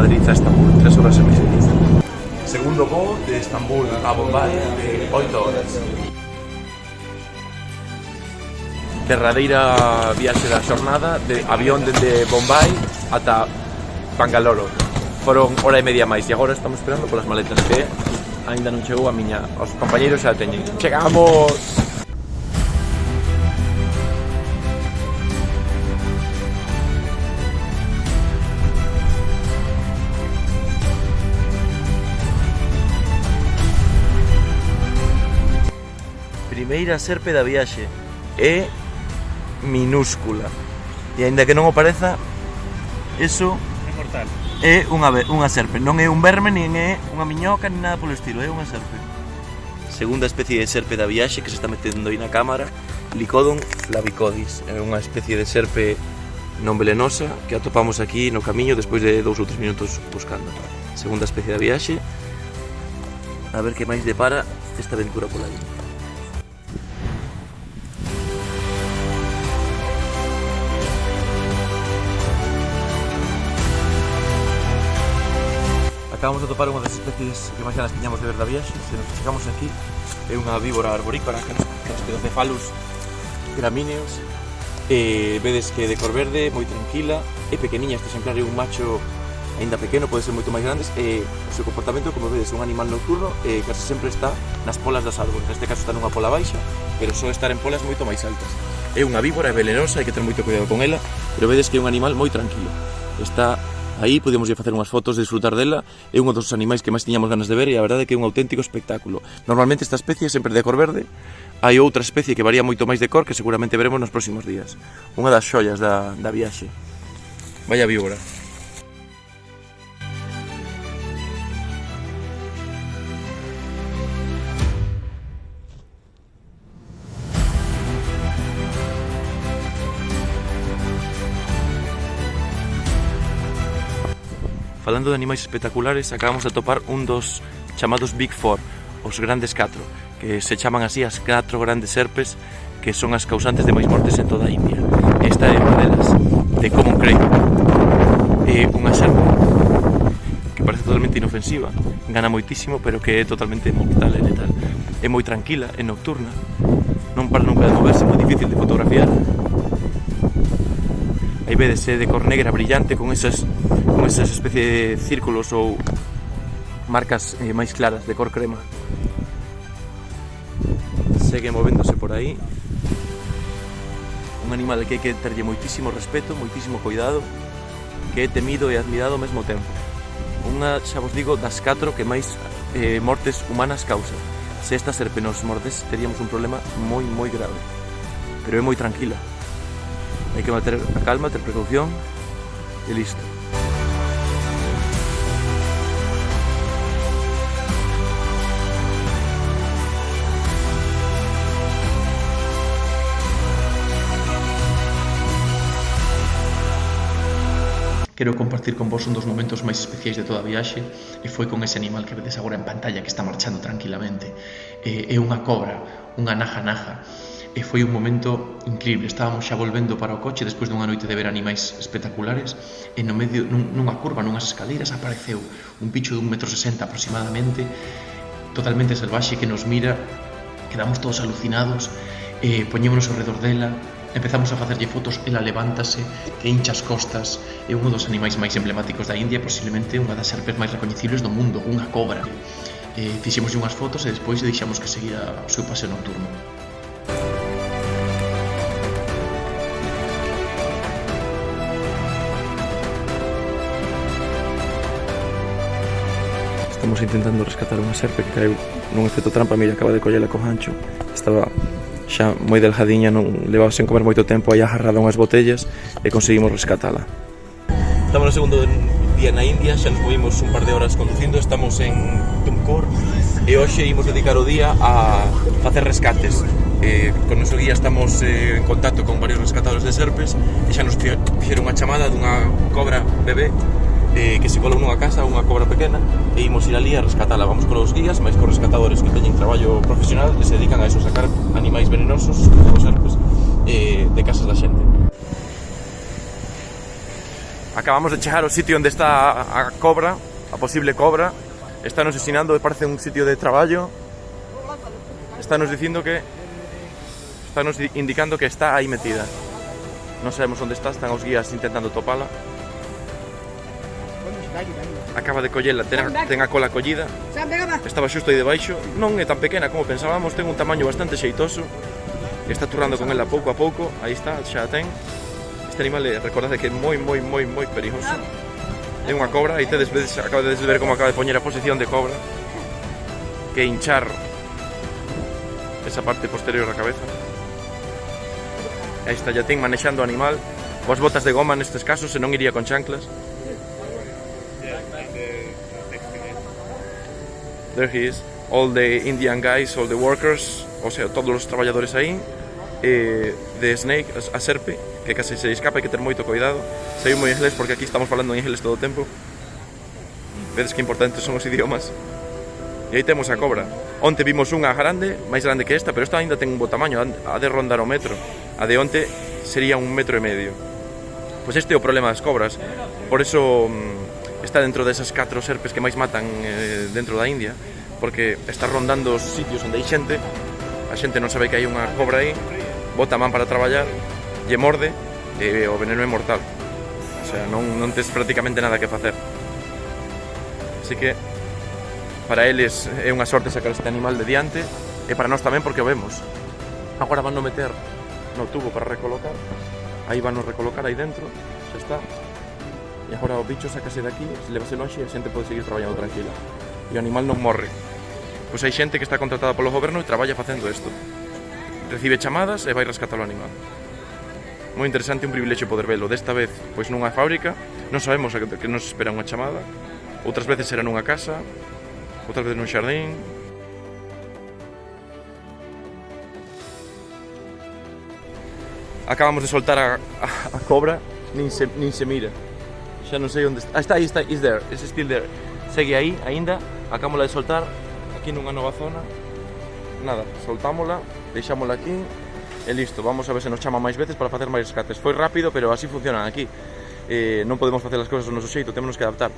Madrid a Estambul, 3 horas e media. Segundo voo de Estambul a Bombay de 8 horas. Derradeira viaxe da xornada de avión dende Bombay ata Bangalore. Foron hora e media máis e agora estamos esperando polas maletas que ainda non chegou a miña. Os compañeiros xa teñen. ¡Chegamos! Primeira serpe da viaxe. É minúscula. E aínda que non o pareza, eso é mortal. É unha serpe, non é un verme, nin é unha miñoca, nin nada polo estilo, é unha serpe. Segunda especie de serpe da viaxe que se está metendo aí na cámara, Lycodon flavicodis. É unha especie de serpe non velenosa que atopamos aquí no camiño despois de 2 ou 3 minutos buscando. Segunda especie da viaxe. A ver que máis depara esta aventura pola aí. Acabamos de topar unha das especies que máis ganas tiñamos de ver da viaxe. Se nos chegamos aquí, é unha víbora arborícola que nos Pedocefalus gramíneos. Vedes que é de cor verde, moi tranquila, é pequeniña. Este exemplar é un macho aínda pequeno, pode ser moito máis grandes. O seu comportamento, como vedes, é un animal nocturno e case sempre está nas polas das árboles. Neste caso está nunha pola baixa, pero só estar en polas moito máis altas. É unha víbora, é venenosa, hai que ter moito cuidado con ela, pero vedes que é un animal moi tranquilo. Está aí, podemos ir facer unhas fotos de disfrutar dela. É un dos animais que máis tiñamos ganas de ver e a verdade é que é un auténtico espectáculo. Normalmente esta especie é sempre de cor verde. Hai outra especie que varía moito máis de cor que seguramente veremos nos próximos días. Unha das xollas da viaxe. Vaya víbora. Falando de animais espectaculares, acabamos de topar un dos chamados Big Four, os grandes 4, que se chaman así as 4 grandes serpes que son as causantes de máis mortes en toda a India. Esta é unha delas, de Common Crane. É unha serpe que parece totalmente inofensiva, gana moitísimo, pero que é totalmente mortal e letal. É moi tranquila, é nocturna, non para nunca de moverse, é moi difícil de fotografiar. Aí vedes, é de cor negra brillante con esas especie de círculos ou marcas máis claras de cor crema. Segue movéndose por aí. Un animal que hai que terlle moitísimo respeto, moitísimo cuidado, que é temido e admirado ao mesmo tempo. Unha, xa vos digo, das 4 que máis mortes humanas causa. Se esta serpe nos mordes, teríamos un problema moi grave. Pero é moi tranquila. Hai que manter a calma, ter precaución e listo. Quero compartir con vos un dos momentos máis especiais de toda a viaxe e foi con ese animal que vedes agora en pantalla que está marchando tranquilamente. É unha cobra, unha naja. E foi un momento increíble. Estábamos xa volvendo para o coche despois dunha noite de ver animais espectaculares e no medio, nunha curva, nunhas escaleiras, apareceu un bicho de 1,60 m aproximadamente, totalmente salvaxe, que nos mira. Quedamos todos alucinados, poñémonos ao redor dela, empezamos a facerlle fotos, ela levántase e hincha as costas. É un dos animais máis emblemáticos da India, posiblemente unha das serpes máis recoñecibles do mundo, unha cobra. Fixemos unhas fotos e despois deixamos que seguira o seu paseo nocturno. Estamos intentando rescatar unha serpe que caeu nun efecto trampa. Mira, acaba de collela co gancho. Estaba xa moi delgadiña, non levaba sen comer moito tempo aí agarrada unhas botellas e conseguimos rescatala. Estamos no segundo día na India, xa nos movimos un par de horas conducindo. Estamos en Tumkur e hoxe imos dedicar o día a facer rescates. Con noso guía estamos en contacto con varios rescatadores de serpes e xa nos fixeron unha chamada dunha cobra bebé que se colou nunha casa, unha cobra pequena, e imos ir ali a rescatala. Vamos con os guías, máis con rescatadores que teñen traballo profesional e se dedican a eso, sacar animais venenosos, como serpes, de casas da xente. A Acabamos de chegar ao sitio onde está a cobra, a posible cobra. Estános ensinando, parece un sitio de traballo. Estános dicindo que... Estános indicando que está aí metida. Non sabemos onde está, están os guías intentando topala. Acaba de collela, ten a cola collida. Estaba xusto aí debaixo. Non é tan pequena como pensábamos, ten un tamaño bastante xeitoso. Está turrando con ela pouco a pouco. Aí está, xa a ten. Este animal, recordade que é moi perigoso. É unha cobra, e acabades de ver como acaba de poñer a posición de cobra, que hinchar esa parte posterior da cabeza. Aí está, ya ten manexando o animal, coas botas de goma nestes casos, se non iría con chanclas. There he is, all the Indian guys, all the workers, o sea, todos os traballadores aí. The snake, a serpe, que case se escapa, hai que ter moito cuidado. Sei moi inglés porque aquí estamos falando en inglés todo o tempo. Vedes que importantes son os idiomas. E aí temos a cobra. Onte vimos unha grande, máis grande que esta, pero esta ainda ten un bo tamaño, a de rondar o metro. A de onte sería 1,5 metros. Pois este é o problema das cobras. Por eso está dentro desas 4 serpes que máis matan dentro da India, porque está rondando os sitios onde hai xente. A xente non sabe que hai unha cobra aí, bota a man para traballar, lle morde e o veneno é mortal. O sea, non tes prácticamente nada que facer. Así que para eles é unha sorte sacar este animal de diante, e para nós tamén porque o vemos. Agora van no meter no tubo para recolocar, aí van no recolocar aí dentro, xa está. E agora o bicho sácase de aquí, se levase lonxe e a xente pode seguir traballando tranquila. E o animal non morre. Pois hai xente que está contratada polo goberno e traballa facendo isto. Recibe chamadas e vai rescatar o animal. Moi interesante, un privilexio poder velo. Desta vez, pois nunha fábrica, non sabemos que nos espera unha chamada. Outras veces será nunha casa, outras veces nun xardín. Acabamos de soltar a cobra, nin se mira. Xa non sei onde está. Aí está, is there, is still there. Segue aí, aínda, acabámola de soltar aquí nunha nova zona. Nada, soltámola, deixámola aquí e listo. Vamos a ver se nos chama máis veces para facer máis rescates. Foi rápido, pero así funcionan aquí. Non podemos facer as cousas do noso xeito, temos que adaptar.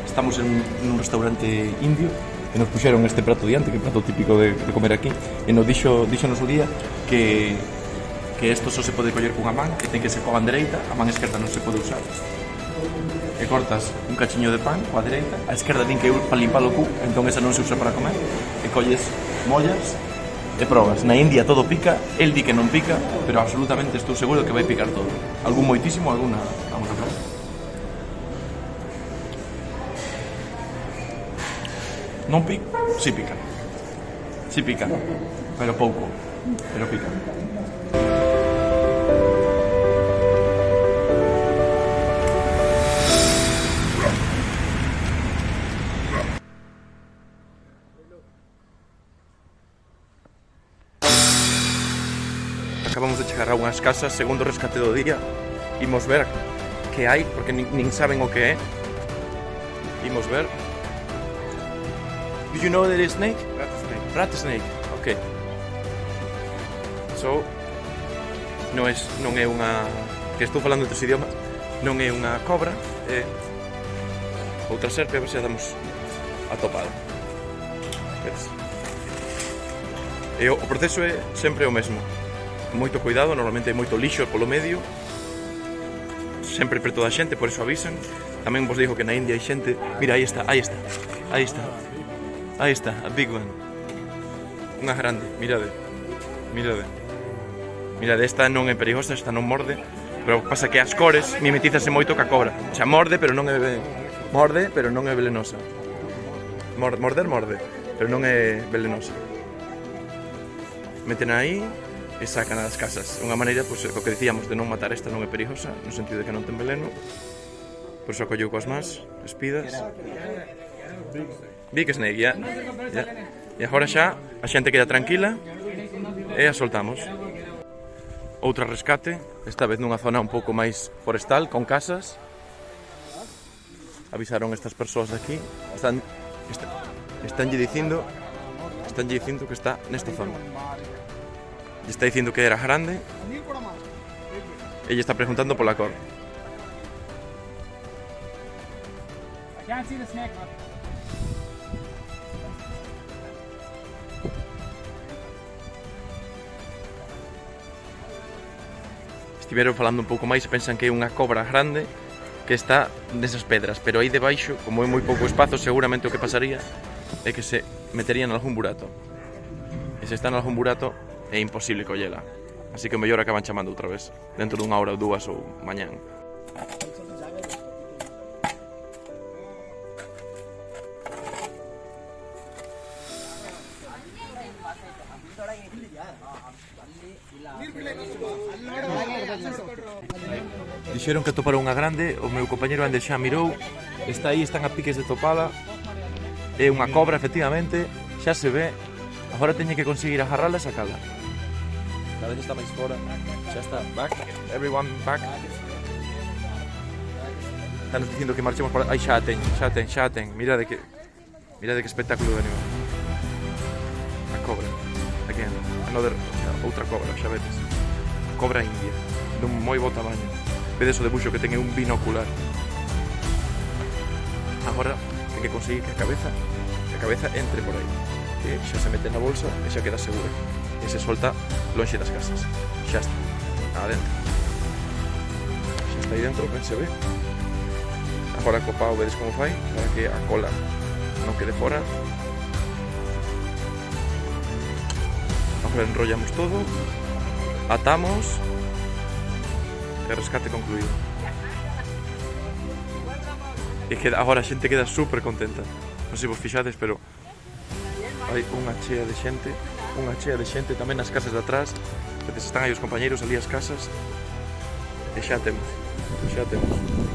Estamos en un restaurante indio e nos puxeron este prato diante, que é o prato típico de comer aquí, e nos dixonos o día que isto só se pode coller cunha man, que ten que ser coa man dereita, a man esquerda non se pode usar. E cortas un cachiño de pan coa dereita, a esquerda din que é para limpar o cu, entón esa non se usa para comer, e colles mollas e probas. Na India todo pica, el di que non pica, pero absolutamente estou seguro que vai picar todo. Algún moitísimo, alguna. Vamos a probar. Non pica? Sí pica. Sí pica, pero pouco, pero pica. Acabamos de chegar a unhas casas, segundo rescate do día. Imos ver que hai, porque nin saben o que é. Imos ver. Do you know that is snake? Rat snake. Rat snake, ok. So, non é unha... que estou falando outros idiomas. Non é unha cobra, é outra serpe, a ver se a damos a topada. Ves? E o proceso é sempre o mesmo. Moito cuidado, normalmente hai moito lixo polo medio. Sempre preto da xente, por iso avisan. Tamén vos digo que na India hai xente... Mira, aí está, aí está, aí está. Aí está, a big one. Unha grande, mirade. Mirade. Mirade, esta non é perigosa, esta non morde. Pero pasa que as cores mimetizase moito ca cobra. O sea, morde, pero non é velenosa. Morder, pero non é velenosa. Meten aí e sacan das casas. Unha maneira, pois, o que dicíamos de non matar esta non é perigosa, no sentido de que non ten veleno. Por iso acolleu coas más, espidas. Big snake, ya. E agora xa a xente queda tranquila e a soltamos. Outra rescate, esta vez nunha zona un pouco máis forestal, con casas. Avisaron estas persoas de aquí, estánlle dicindo que está nesta zona. Lle está dicindo que era grande. Ella está preguntando pola cor. Estiveron falando un pouco máis e pensan que é unha cobra grande que está nesas pedras, pero aí debaixo, como é moi pouco espazo, seguramente o que pasaría é que se metería en algún burato. E se está en algún burato é imposible collela. Así que o mellor acaban chamando outra vez, dentro dunha hora ou dúas ou mañán. Dixeron que atoparon unha grande, o meu compañero Ander xa mirou, está aí, están a piques de topala, é unha cobra efectivamente, xa se ve, agora teñen que conseguir agarrala e sacala. Cada vez está máis fora, xa está, back, everyone back. Están dicindo que marchemos por... Ai, xa a ten, mirade que espectáculo de animal. A cobra, again, another, outra cobra, xa vedes. Cobra india, dun moi bo tamaño. Vedes o debuxo que ten un binocular. Agora ten que conseguir que a cabeza entre por aí. Que xa se mete na bolsa e xa queda segura. E se solta lonxe das casas. Xa está, adentro. Xa está aí dentro, ben se ve. Agora co pau vedes como fai, para que a cola non quede fora. Agora enrollamos todo, atamos e rescate concluído. E que agora a xente queda super contenta. Non sei se vos fixades, pero hai unha chea de xente tamén nas casas de atrás. Están aí os compañeiros ali as casas. E xa temos.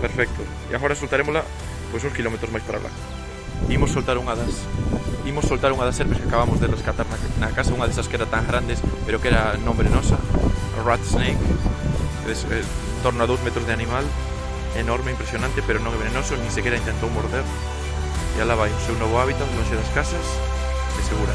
Perfecto. E agora soltarémola pois uns kilómetros máis para lá. Imos soltar unha das serpes que acabamos de rescatar na casa, unha desas que era tan grandes, pero que era non venenosa, a rat snake. En torno a 2 metros de animal, enorme, impresionante, pero non é venenoso, ni sequera intentou morder. E alá vai o seu novo hábitat, lonxe das casas, e segura.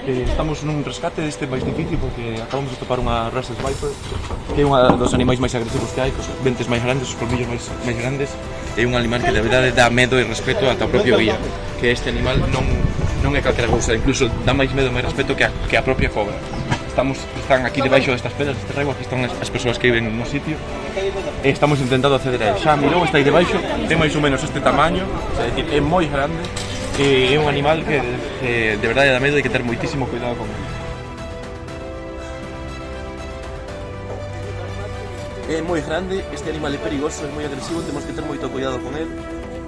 Estamos nun rescate deste máis difícil porque acabamos de topar unha Russell Viper, que é unha dos animais máis agresivos que hai, cos dentes máis grandes, os colmillos máis grandes. É un animal que de verdade dá medo e respeto ata o propio guía, que este animal non é calquera cousa, incluso dá máis medo e máis respeto que a propia cobra. Están aquí debaixo destas pedras, deste rego, aquí están as persoas que viven no sitio e estamos intentando acceder a él. Xa mirou, está aí debaixo, ten máis ou menos este tamaño, é dicir, é moi grande. É un animal que de verdade dá medo e hai que ter moitísimo cuidado con ele. É moi grande, este animal é perigoso, é moi agresivo, temos que ter moito cuidado con ele.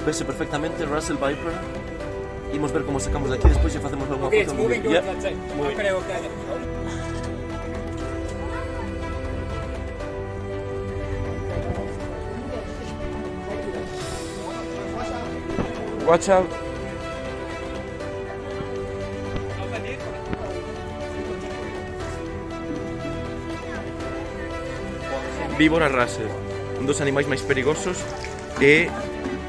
Vese perfectamente, Russell Viper. Imos ver como sacamos de aquí, despois xa facemos alguna foto. Watch out. Víbora Russell, un dos animais máis perigosos e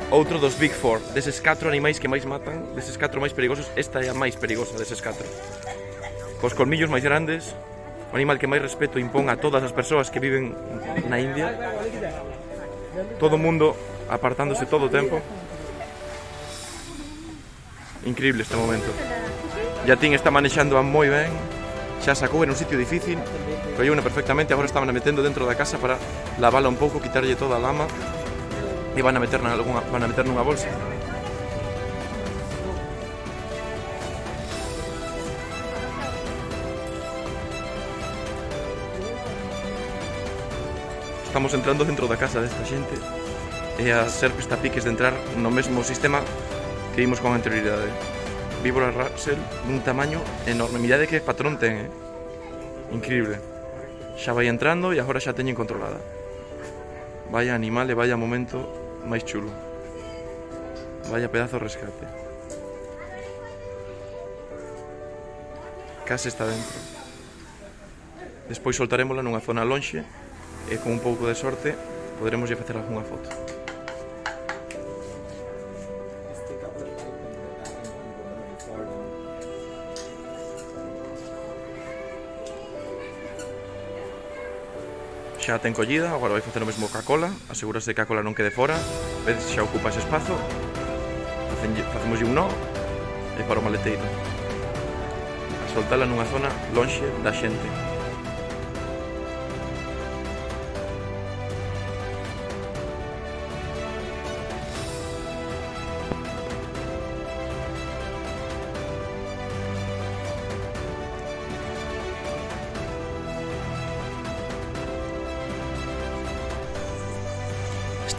outro dos Big Four. Deses 4 animais que máis matan, deses 4 máis perigosos, esta é a máis perigosa deses 4. Cos colmillos máis grandes, o animal que máis respeto impón a todas as persoas que viven na India. Todo o mundo apartándose todo o tempo. Increíble este momento. Yatín está manexándoa moi ben, xa sacou en un sitio difícil, colleuna perfectamente, agora estaban metendo dentro da casa para lavala un pouco, quitarlle toda a lama e van a meter nunha bolsa. Estamos entrando dentro da casa desta xente e a serpe está a piques de entrar no mesmo sistema que vimos con anterioridade. víbora Russell dun tamaño enorme. Mirade que patrón ten, increíble. Xa vai entrando e agora xa teñen controlada. Vaya animal e vaya momento máis chulo. Vaya pedazo de rescate. Case está dentro. Despois soltarémola nunha zona lonxe e con un pouco de sorte poderemos lle facer algunha foto. Xa ten collida, agora vai facer o mesmo ca cola, asegúrase que a cola non quede fora, vedes xa ocupa ese espazo, facemoslle un nó e para o maleteiro. A soltala nunha zona lonxe da xente.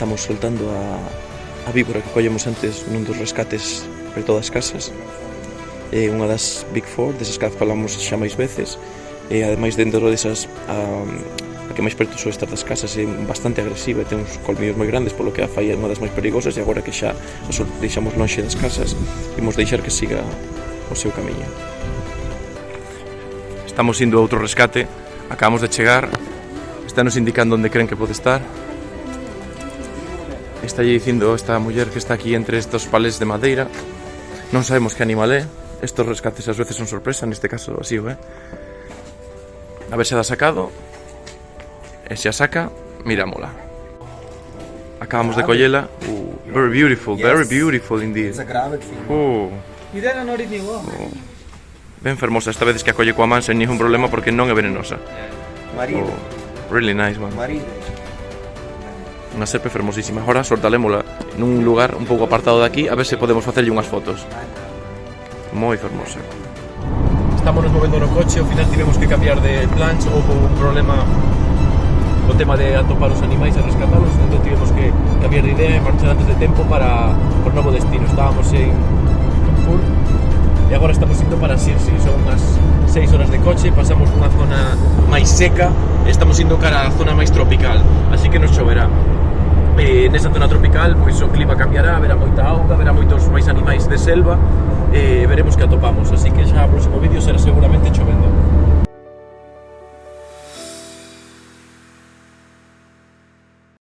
Estamos soltando a víbora que collemos antes nun dos rescates por todas as casas. É unha das Big Four, desas que falamos xa máis veces. E ademais dentro desas a que máis perto soe estar das casas é bastante agresiva, ten uns colmillos moi grandes, polo que a fai é unha das máis perigosas. E agora que xa a deixamos lonxe das casas, imos deixar que siga o seu camiño. Estamos indo a outro rescate, acabamos de chegar, está nos indicando onde creen que pode estar. Está lle dicindo esta muller que está aquí entre estos palés de madeira. Non sabemos que animal é. Estos rescates ás veces son sorpresa, neste caso así o é. A ver se dá sacado. E se a saca, mirámola. Acabamos de collela. Very beautiful indeed. It's a gravid female. Ben fermosa, esta vez que a colle coa man sen ningún problema porque non é venenosa. Marido. Really nice one. Marido. Unha serpe fermosísima. Agora soltalémola nun lugar un pouco apartado de aquí a ver se podemos facerlle unhas fotos. Moi fermosa. Estamos nos movendo no coche, ao final tivemos que cambiar de plans, houve un problema co tema de atopar os animais e rescatalos, entón tivemos que cambiar de idea e marchar antes de tempo para o novo destino. Estábamos en Full e agora estamos indo para Sirsi. Son unhas 6 horas de coche, pasamos nunha zona máis seca e estamos indo cara á zona máis tropical, así que nos choverá. Nesa zona tropical, pois o clima cambiará, haberá moita auga, haberá moitos máis animais de selva e veremos que atopamos, así que xa o próximo vídeo será seguramente chovendo.